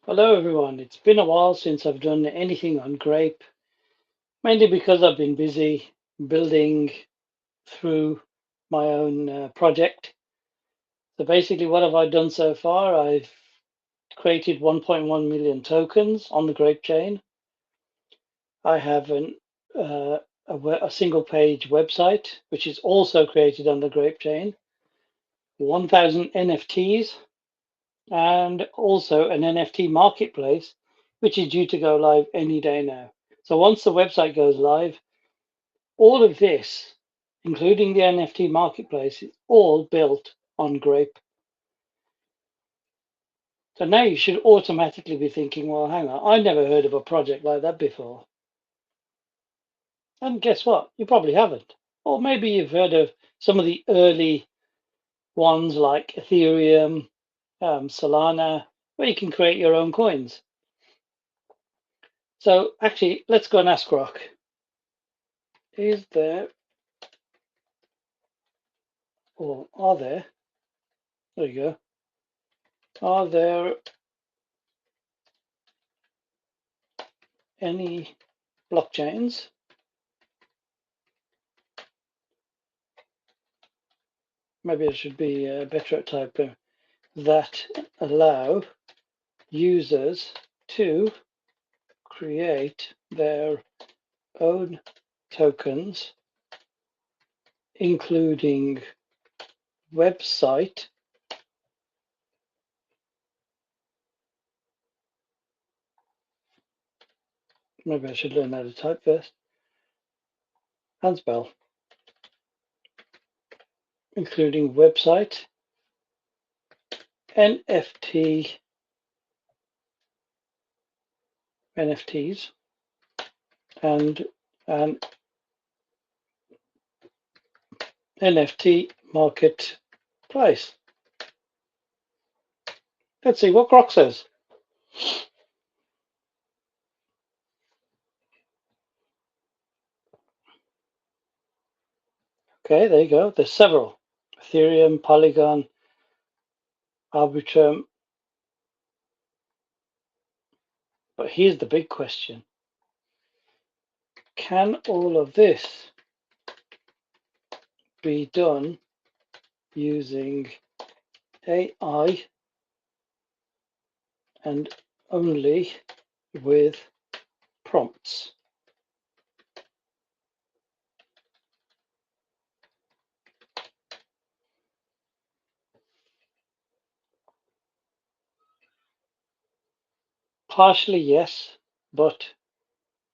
Hello everyone, it's been a while since I've done anything on Grape, mainly because I've been busy building through my own project. So basically what have I done so far? I've created 1.1 million tokens on the Grape chain. I have uh, a single page website, which is also created on the Grape chain, 1,000 NFTs, and also an NFT marketplace, which is due to go live any day now. So once the website goes live, all of this, including the NFT marketplace, is all built on Grape. So now you should automatically be thinking, well, hang on, I never heard of a project like that before. And guess what? You probably haven't. Or maybe you've heard of some of the early ones like Ethereum, Solana, where you can create your own coins. So actually, let's go and ask Grok. Is there, or are there, there you go, are there any blockchains maybe I should be better at typing, that allow users to create their own tokens, including website maybe I should learn how to type first and spell, including website, NFT, NFTs, and an NFT marketplace. Let's see what Grok says. Okay, there you go. There's several. Ethereum, Polygon, Arbitrum. But here's the big question. Can all of this be done using AI and only with prompts? Partially yes, but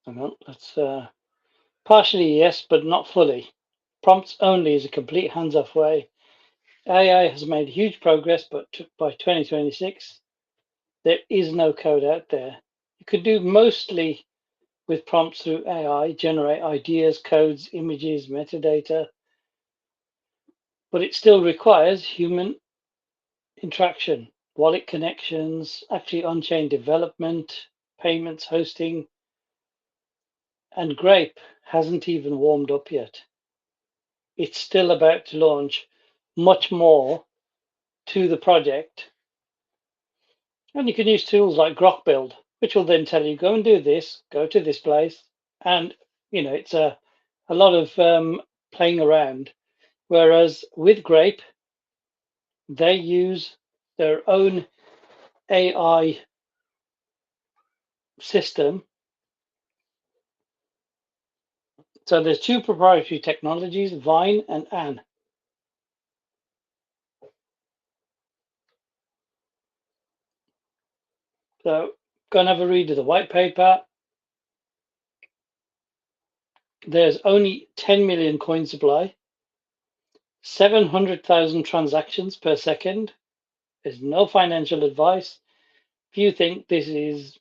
hang on, let's partially yes, but not fully. Prompts only is a complete hands-off way. AI has made huge progress, but by 2026, there is no code out there. You could do mostly with prompts through AI, generate ideas, codes, images, metadata, but it still requires human interaction, wallet connections, actually on-chain development, payments, hosting, and Grape hasn't even warmed up yet. It's still about to launch much more to the project. And you can use tools like Grok Build, which will then tell you, go and do this, go to this place. And, it's a lot of playing around. Whereas with Grape, they use their own AI system. So there's two proprietary technologies, Vine and Anne. So go and have a read of the white paper. There's only 10 million coin supply, 700,000 transactions per second. There's no financial advice. If you think this is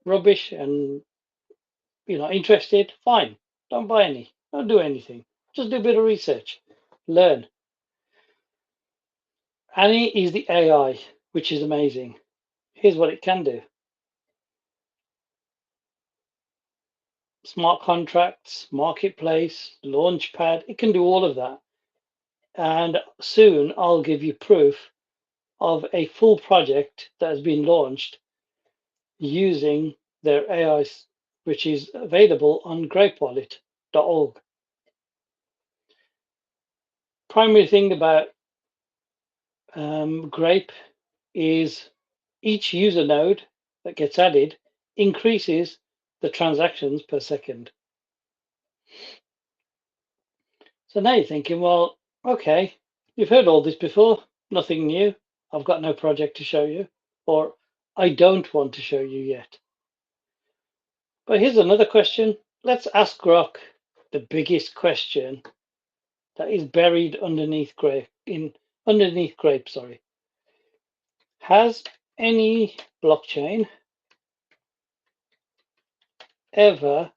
rubbish and you're not interested, fine. Don't buy any. Don't do anything. Just do a bit of research. Learn. Annie is the AI, which is amazing. Here's what it can do. Smart contracts, marketplace, launchpad. It can do all of that. And soon I'll give you proof of a full project that has been launched using their AI, which is available on grapewallet.org. Primary thing about Grape is each user node that gets added increases the transactions per second. So now you're thinking, well, okay, you've heard all this before, nothing new. I've got no project to show you, or I don't want to show you yet. But here's another question. Let's ask Grok the biggest question that is buried underneath Grape. Sorry. Has any blockchain ever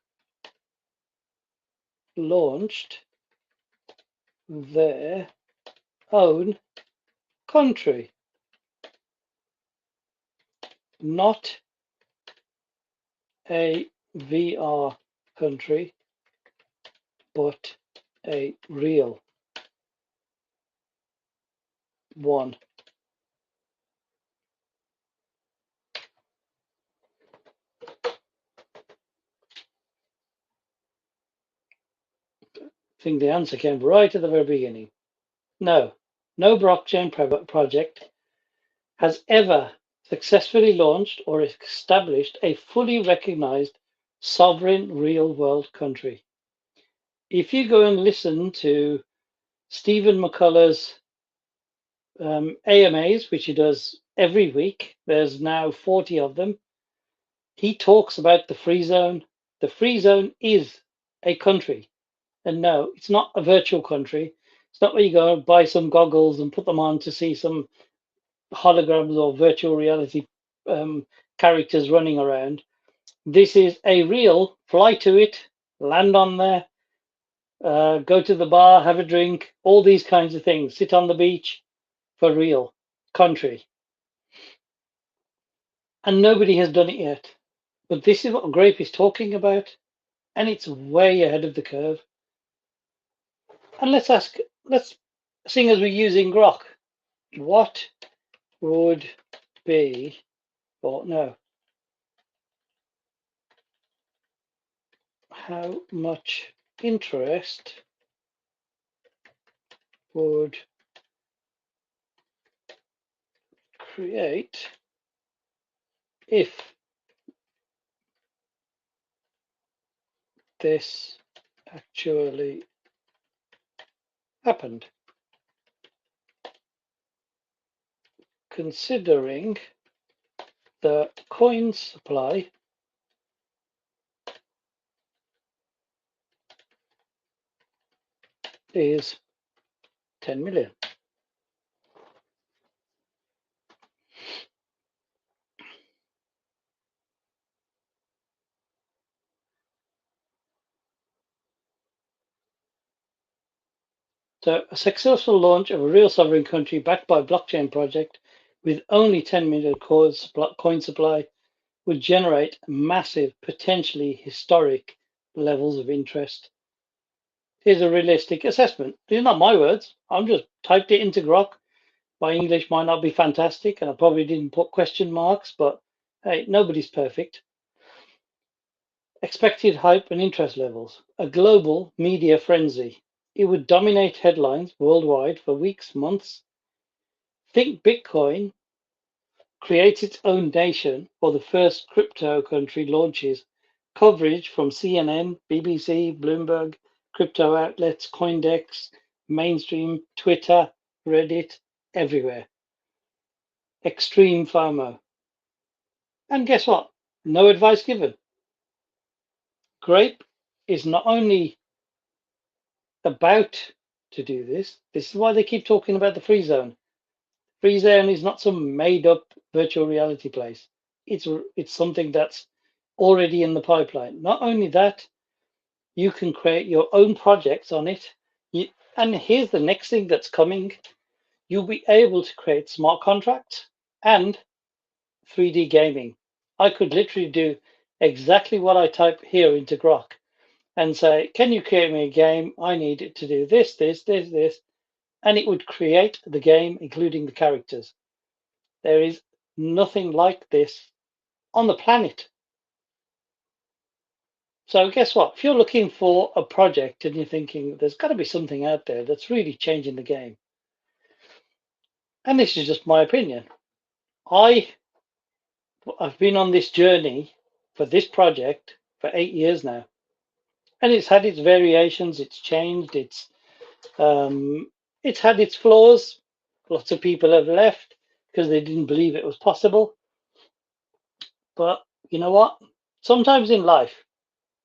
launched their own country? Not a VR country, but a real one. I think the answer came right at the very beginning. No, no blockchain project has ever successfully launched or established a fully recognized sovereign real world country. If you go and listen to Stephen McCullough's AMAs, which he does every week, there's now 40 of them, he talks about the free zone. The free zone is a country. And no, it's not a virtual country. It's not where you go and buy some goggles and put them on to see some holograms or virtual reality characters running around. This is a real fly to it, land on there, go to the bar, have a drink, all these kinds of things, sit on the beach for real country. And nobody has done it yet. But this is what Grape is talking about, and it's way ahead of the curve. And let's seeing as we're using Grok, what would be, or no, how much interest would create if this actually happened, considering the coin supply is 10 million. So a successful launch of a real sovereign country backed by a blockchain project with only 10 million coin supply would generate massive, potentially historic levels of interest. Here's a realistic assessment. These are not my words. I'm just typed it into Grok. My English might not be fantastic, and I probably didn't put question marks, but hey, nobody's perfect. Expected hype and interest levels. A global media frenzy. It would dominate headlines worldwide for weeks, months. Think Bitcoin creates its own nation or the first crypto country launches. Coverage from CNN, BBC, Bloomberg, crypto outlets, Coindex, mainstream, Twitter, Reddit, everywhere. Extreme FOMO. And guess what? No advice given. Grape is not only about to do this is why they keep talking about the free zone. Free zone is not some made up virtual reality place. It's something that's already in the pipeline. Not only that, you can create your own projects on it. And here's the next thing that's coming. You'll be able to create smart contracts and 3D gaming. I could literally do exactly what I type here into Grok and say, can you create me a game? I need it to do this, this, this, this. And it would create the game, including the characters. There is nothing like this on the planet. So guess what? If you're looking for a project and you're thinking there's got to be something out there that's really changing the game, and this is just my opinion, I've been on this journey for this project for 8 years now, and it's had its variations, it's changed, it's had its flaws. Lots of people have left because they didn't believe it was possible. But you know what? Sometimes in life,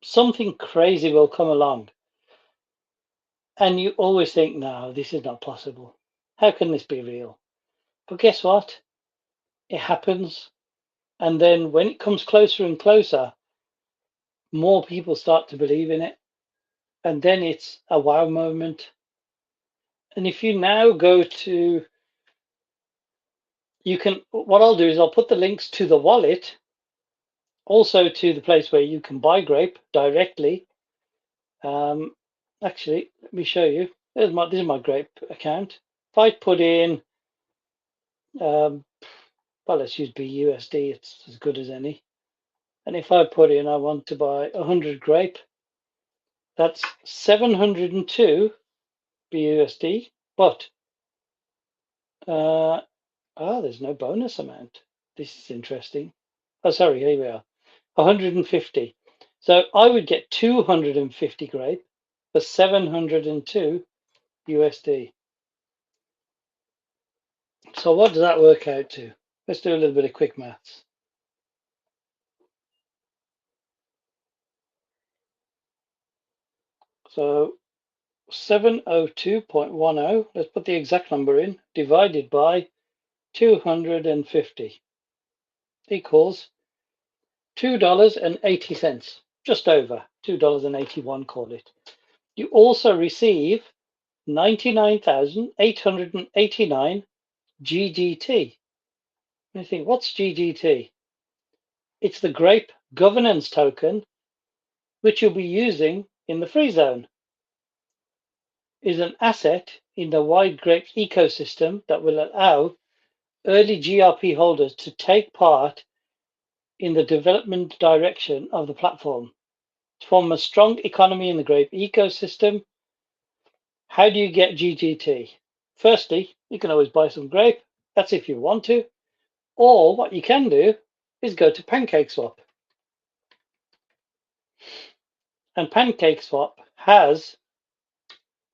something crazy will come along, and you always think, no, this is not possible. How can this be real? But guess what? It happens. And then when it comes closer and closer, more people start to believe in it. And then it's a wow moment. And if you now go to, what I'll do is I'll put the links to the wallet, also to the place where you can buy Grape directly. Actually, let me show you. This is my Grape account. If I put in, well, let's use BUSD. It's as good as any. And if I put in, I want to buy 100 Grape, that's 702 BUSD. But there's no bonus amount. This is interesting. Oh, sorry, here we are. 150. So I would get 250 Grape for 702 USD. So what does that work out to? Let's do a little bit of quick maths. So 702.10, let's put the exact number in, divided by 250 equals $2.80, just over $2.81, call it. You also receive 99,889 GGT. And you think, what's GGT? It's the Grape governance token, which you'll be using in the free zone. Is an asset in the wide Grape ecosystem that will allow early GRP holders to take part in the development direction of the platform. To form a strong economy in the Grape ecosystem, how do you get GGT? Firstly, you can always buy some Grape. That's if you want to. Or what you can do is go to PancakeSwap. And PancakeSwap has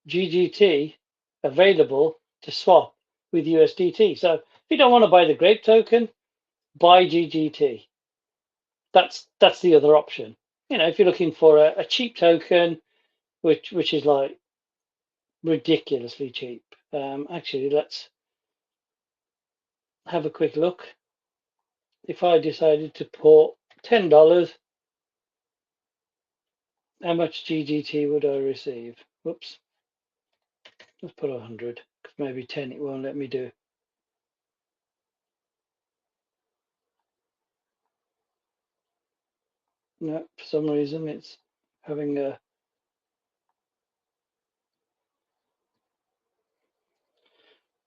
GGT available to swap with USDT. So if you don't want to buy the Grape token, buy GGT. That's the other option. You know, if you're looking for a cheap token, which is like ridiculously cheap. Actually, let's have a quick look. If I decided to put $10, how much GGT would I receive? Whoops. Let's put 100, because maybe 10 it won't let me do. No, for some reason it's having a...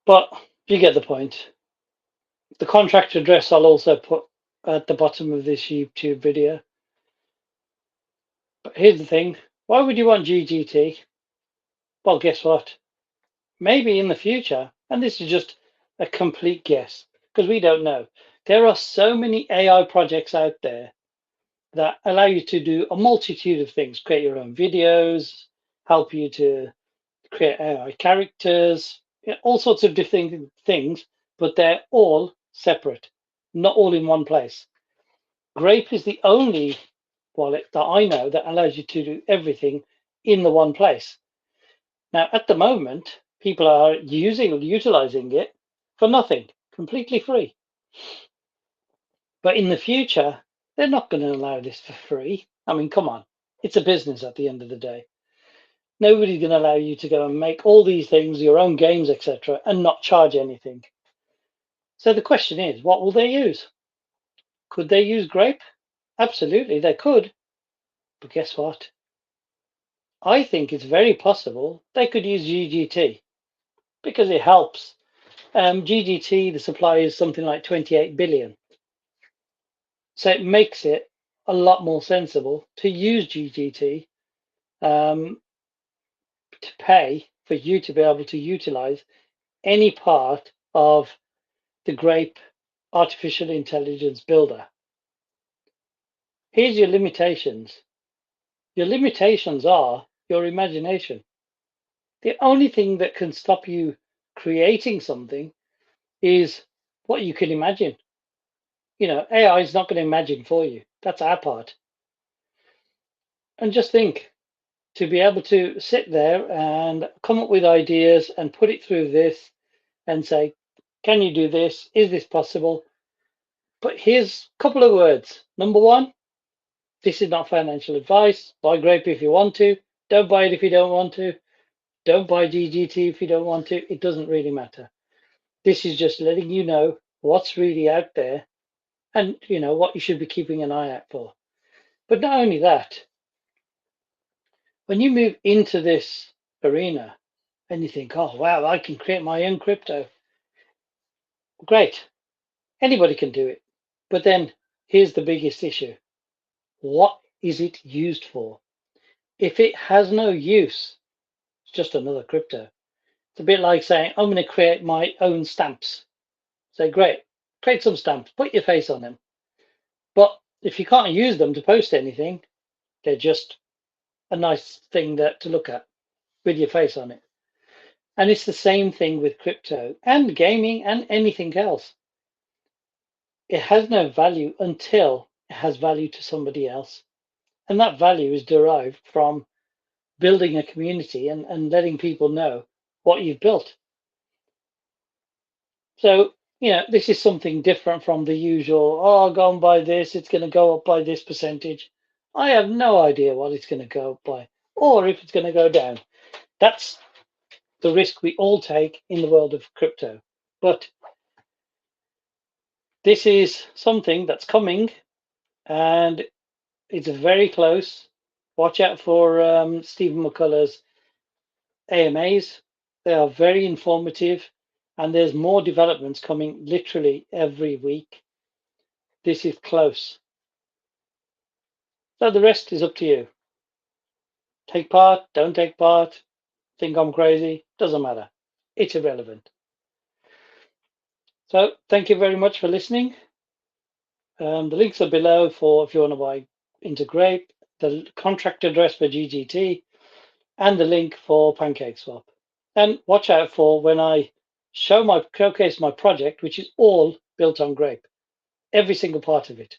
But you get the point. The contract address I'll also put at the bottom of this YouTube video. But here's the thing. Why would you want GGT? Well, guess what? Maybe in the future, and this is just a complete guess, because we don't know. There are so many AI projects out there that allow you to do a multitude of things, create your own videos, help you to create AI characters, all sorts of different things, but they're all separate, not all in one place. Grape is the only wallet that I know that allows you to do everything in the one place. Now, at the moment, people are utilizing it for nothing, completely free. But in the future, they're not going to allow this for free. I mean, come on, it's a business at the end of the day. Nobody's going to allow you to go and make all these things, your own games, etc., and not charge anything. So the question is, what will they use? Could they use Grape? Absolutely, they could. But guess what? I think it's very possible they could use GGT because it helps. GGT, the supply is something like 28 billion. So it makes it a lot more sensible to use GGT to pay for you to be able to utilize any part of the Grape artificial intelligence builder. Here's your limitations. Your limitations are your imagination. The only thing that can stop you creating something is what you can imagine. AI is not going to imagine for you. That's our part. And just think, to be able to sit there and come up with ideas and put it through this and say, can you do this? Is this possible? But here's a couple of words. Number one, this is not financial advice. Buy Grape if you want to. Don't buy it if you don't want to. Don't buy GGT if you don't want to. It doesn't really matter. This is just letting you know what's really out there and what you should be keeping an eye out for. But not only that, when you move into this arena and you think, oh, wow, I can create my own crypto. Great. Anybody can do it. But then here's the biggest issue. What is it used for? If it has no use, it's just another crypto. It's a bit like saying, I'm going to create my own stamps. Say, great, create some stamps, put your face on them. But if you can't use them to post anything, they're just a nice thing to look at with your face on it. And it's the same thing with crypto and gaming and anything else. It has no value until it has value to somebody else. And that value is derived from building a community and letting people know what you've built. So, this is something different from the usual, oh, go and buy this, it's going to go up by this percentage. I have no idea what it's going to go up by or if it's going to go down. That's the risk we all take in the world of crypto. But this is something that's coming and it's very close. Watch out for Stephen McCullough's AMAs. They are very informative and there's more developments coming literally every week. This is close. So the rest is up to you. Take part, don't take part, think I'm crazy, doesn't matter. It's irrelevant. So thank you very much for listening. The links are below for if you want to buy into Grape, the contract address for GGT, and the link for PancakeSwap. And watch out for when I showcase my project, which is all built on Grape, every single part of it.